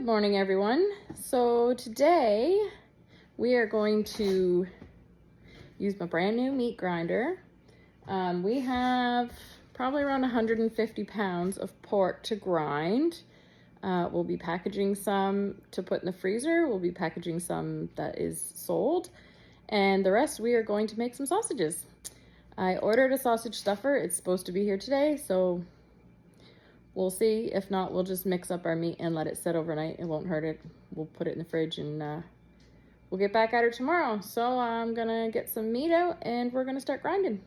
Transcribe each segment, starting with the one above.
Good morning, everyone. So today we are going to use my brand new meat grinder. We have probably around 150 pounds of pork to grind. We'll be packaging some to put in the freezer. We'll be packaging some that is sold. And the rest we are going to make some sausages. I ordered a sausage stuffer. It's supposed to be here today, so we'll see. If not, we'll just mix up our meat and let it sit overnight. It won't hurt it. We'll put it in the fridge and we'll get back at her tomorrow. So I'm gonna get some meat out and we're gonna start grinding.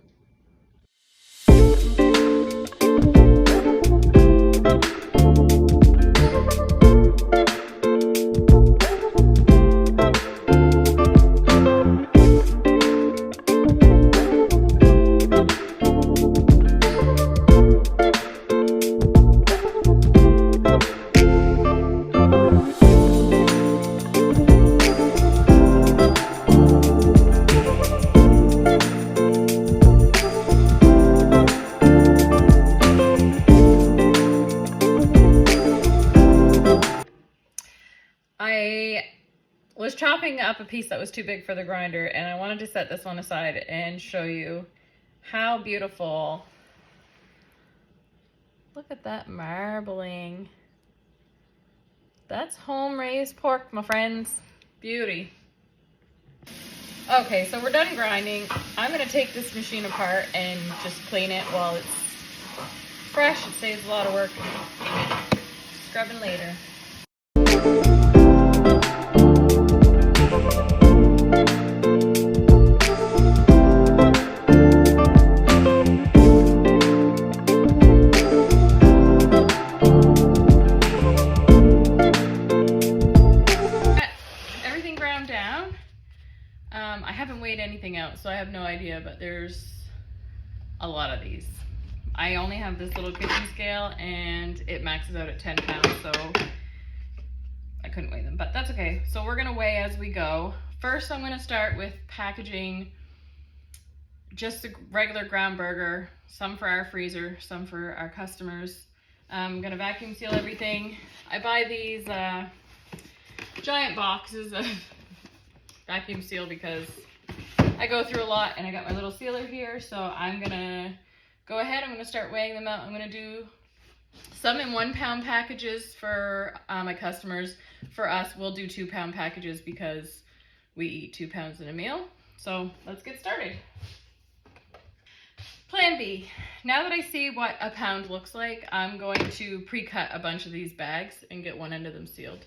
I was chopping up a piece that was too big for the grinder, and I wanted to set this one aside and show you how beautiful. Look at that marbling. That's home-raised pork, my friends. Beauty. Okay, so we're done grinding. I'm gonna take this machine apart and just clean it while it's fresh. It saves a lot of work scrubbing later. I haven't weighed anything out, so I have no idea, but there's a lot of these. I only have this little kitchen scale and it maxes out at 10 pounds, so I couldn't weigh them, but that's okay. So we're gonna weigh as we go. First, I'm gonna start with packaging just a regular ground burger, some for our freezer, some for our customers. I'm gonna vacuum seal everything. I buy these giant boxes of vacuum seal because I go through a lot and I got my little sealer here, so I'm gonna go ahead. I'm gonna start weighing them out. I'm gonna do some in 1 pound packages for my customers. For us, we'll do 2 pound packages because we eat 2 pounds in a meal. So let's get started. Plan B. Now that I see what a pound looks like, I'm going to pre-cut a bunch of these bags and get one end of them sealed.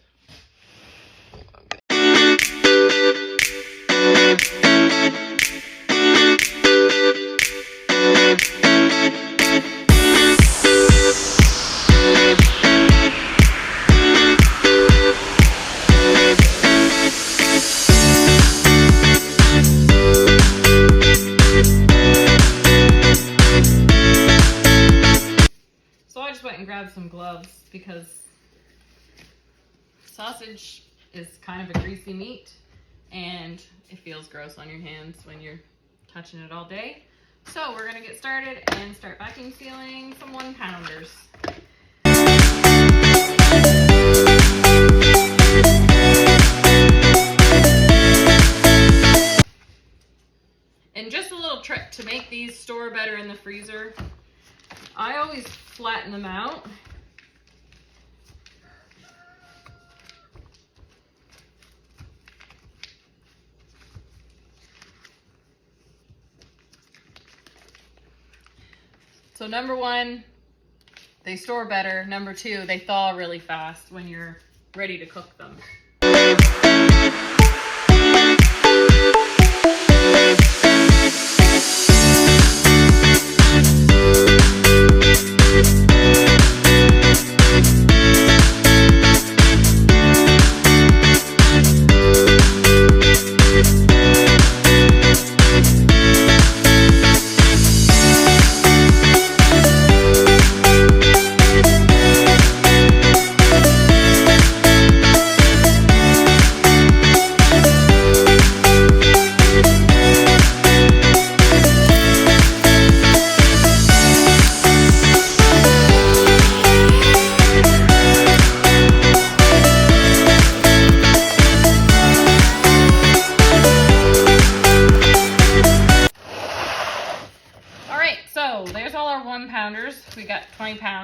And grab some gloves because sausage is kind of a greasy meat and it feels gross on your hands when you're touching it all day. So we're gonna get started and start vacuum sealing some 1 pounders. And just a little trick to make these store better in the freezer. I always flatten them out. So number 1, they store better. Number 2, they thaw really fast when you're ready to cook them.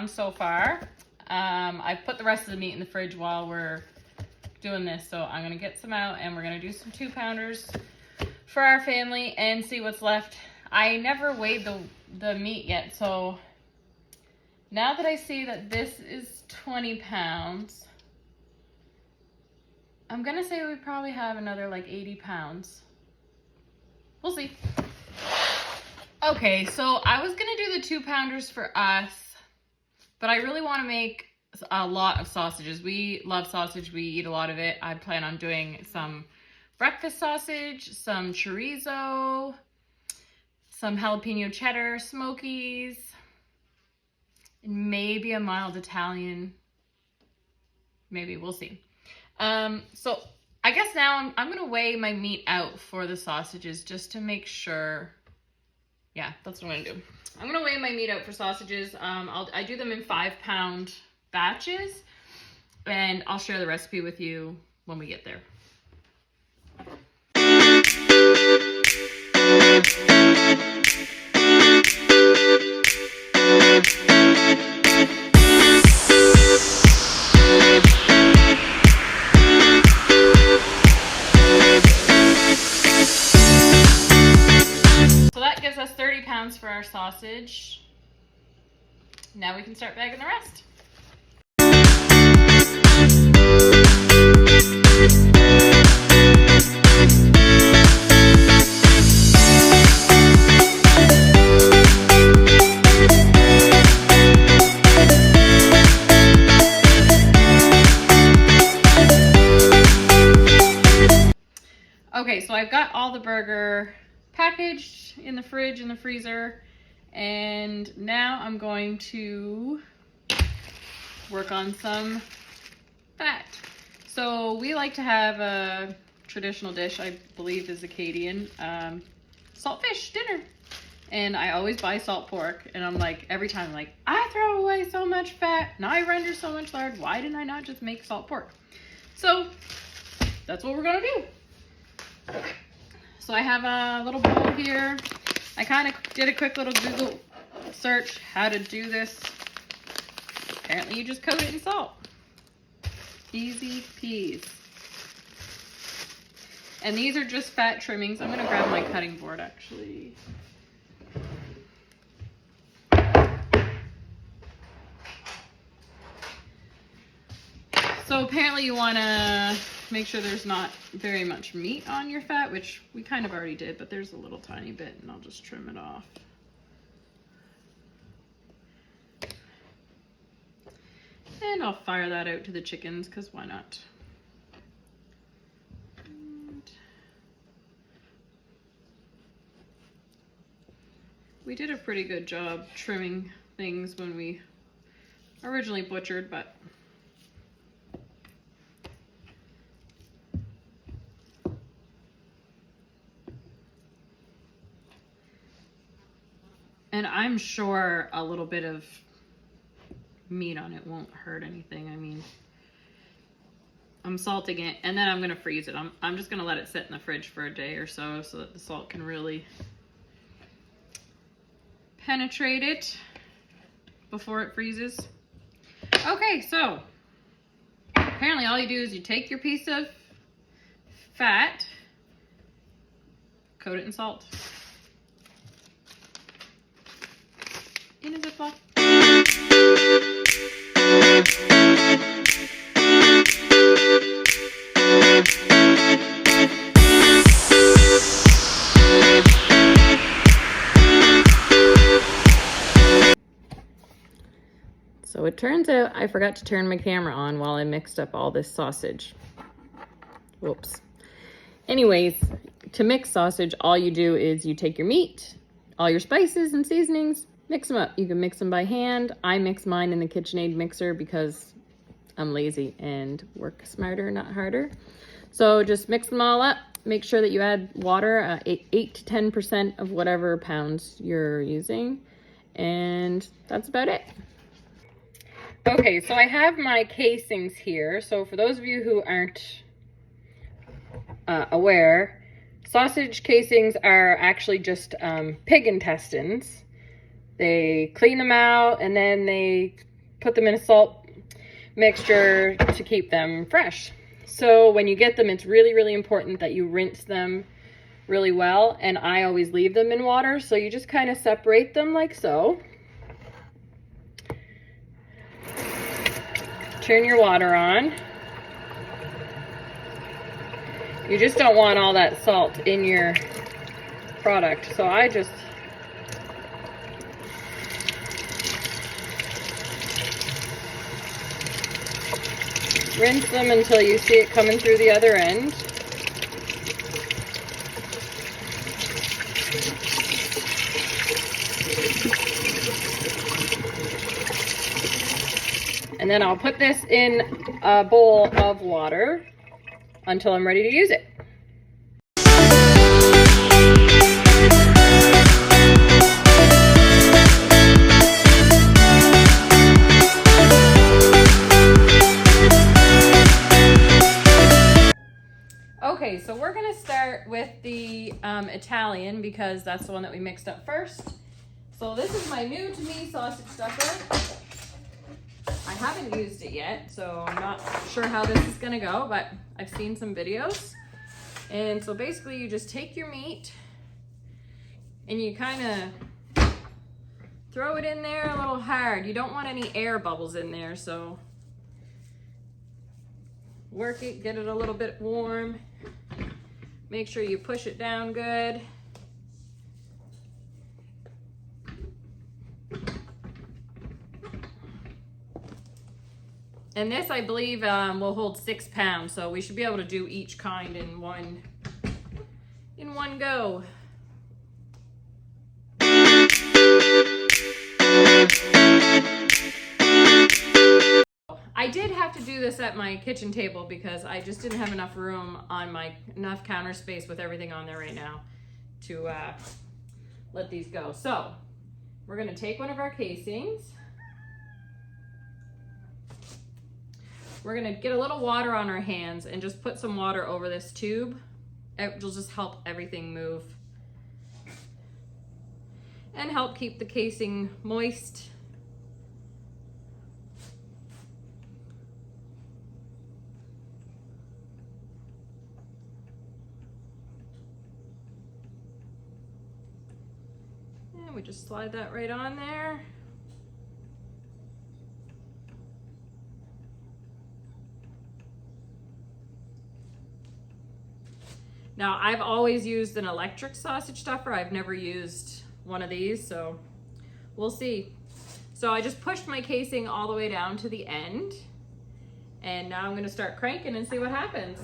pounds so far. I've put the rest of the meat in the fridge while we're doing this, so I'm gonna get some out and we're gonna do some 2-pounders for our family and see what's left. I never weighed the meat yet, so now that I see that this is 20 pounds, I'm gonna say we probably have another like 80 pounds. We'll see. Okay, so I was gonna do the 2-pounders for us, but I really wanna make a lot of sausages. We love sausage, we eat a lot of it. I plan on doing some breakfast sausage, some chorizo, some jalapeno cheddar smokies, and maybe a mild Italian. Maybe, we'll see. So I guess now I'm gonna weigh my meat out for the sausages just to make sure. Yeah, that's what I'm gonna do. I'm gonna weigh my meat out for sausages. I do them in 5-pound batches, and I'll share the recipe with you when we get there. So that gives us 30 pounds for our sausage. Now we can start bagging the rest. Okay, so I've got all the burger packaged in the fridge, in the freezer, and now I'm going to work on some fat. So we like to have a traditional dish, I believe is Acadian, saltfish dinner. And I always buy salt pork, and I'm like, every time I'm like, I throw away so much fat and I render so much lard, why didn't I not just make salt pork? So that's what we're gonna do. So I have a little bowl here. I kind of did a quick little Google search how to do this. Apparently you just coat it in salt. Easy peas. And these are just fat trimmings. I'm gonna grab my cutting board actually. So apparently you wanna make sure there's not very much meat on your fat, which we kind of already did, but there's a little tiny bit, and I'll just trim it off. And I'll fire that out to the chickens, because why not? And we did a pretty good job trimming things when we originally butchered, but and I'm sure a little bit of meat on it won't hurt anything. I mean, I'm salting it, and then I'm gonna freeze it. I'm just gonna let it sit in the fridge for a day or so that the salt can really penetrate it before it freezes. Okay, so apparently all you do is you take your piece of fat, coat it in salt. In a Ziploc. So it turns out I forgot to turn my camera on while I mixed up all this sausage. Whoops. Anyways, to mix sausage, all you do is you take your meat, all your spices and seasonings, mix them up. You can mix them by hand. I mix mine in the KitchenAid mixer because I'm lazy and work smarter, not harder. So just mix them all up. Make sure that you add water, 8 to 10% of whatever pounds you're using. And that's about it. Okay, so I have my casings here. So for those of you who aren't aware, sausage casings are actually just pig intestines. They clean them out and then they put them in a salt mixture to keep them fresh. So when you get them, it's really, really important that you rinse them really well. And I always leave them in water. So you just kind of separate them like so. Turn your water on. You just don't want all that salt in your product. So I just rinse them until you see it coming through the other end. And then I'll put this in a bowl of water until I'm ready to use it. Okay, so we're gonna start with the Italian because that's the one that we mixed up first. So this is my new to me sausage stuffer. I haven't used it yet, so I'm not sure how this is gonna go, but I've seen some videos. And so basically you just take your meat and you kind of throw it in there a little hard. You don't want any air bubbles in there, so work it, get it a little bit warm. Make sure you push it down good. And this, I believe, will hold 6 pounds, so we should be able to do each kind in one go. I did have to do this at my kitchen table because I just didn't have enough room on enough counter space with everything on there right now to let these go. So we're gonna take one of our casings. We're gonna get a little water on our hands and just put some water over this tube. It will just help everything move and help keep the casing moist. And we just slide that right on there. Now, I've always used an electric sausage stuffer. I've never used one of these, so we'll see. So I just pushed my casing all the way down to the end, and now I'm gonna start cranking and see what happens.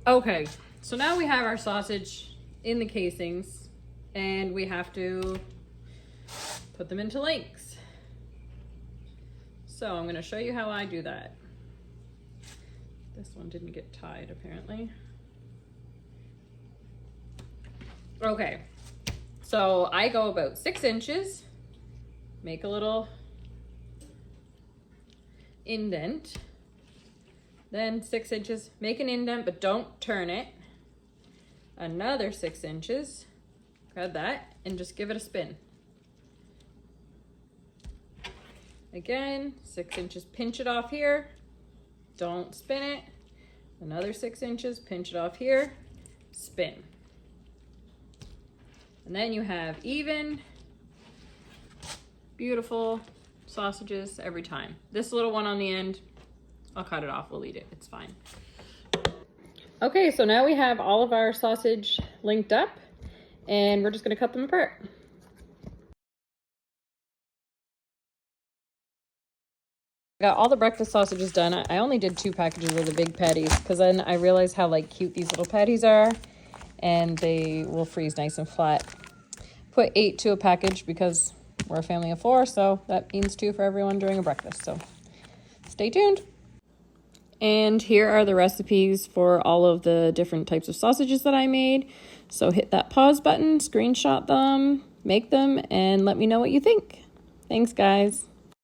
Okay, so now we have our sausage in the casings and we have to put them into links. So I'm going to show you how I do that. This one didn't get tied apparently. Okay, so I go about 6 inches, make a little indent. Then 6 inches, make an indent, but don't turn it. Another 6 inches, grab that and just give it a spin. Again, 6 inches, pinch it off here. Don't spin it. Another 6 inches, pinch it off here, spin. And then you have even, beautiful sausages every time. This little one on the end, I'll cut it off, we'll eat it, it's fine. Okay, so now we have all of our sausage linked up and we're just gonna cut them apart. Got all the breakfast sausages done. I only did 2 packages of the big patties because then I realized how like cute these little patties are and they will freeze nice and flat. Put 8 to a package because we're a family of 4, so that means 2 for everyone during a breakfast, so stay tuned. And here are the recipes for all of the different types of sausages that I made. So hit that pause button, screenshot them, make them, and let me know what you think. Thanks, guys.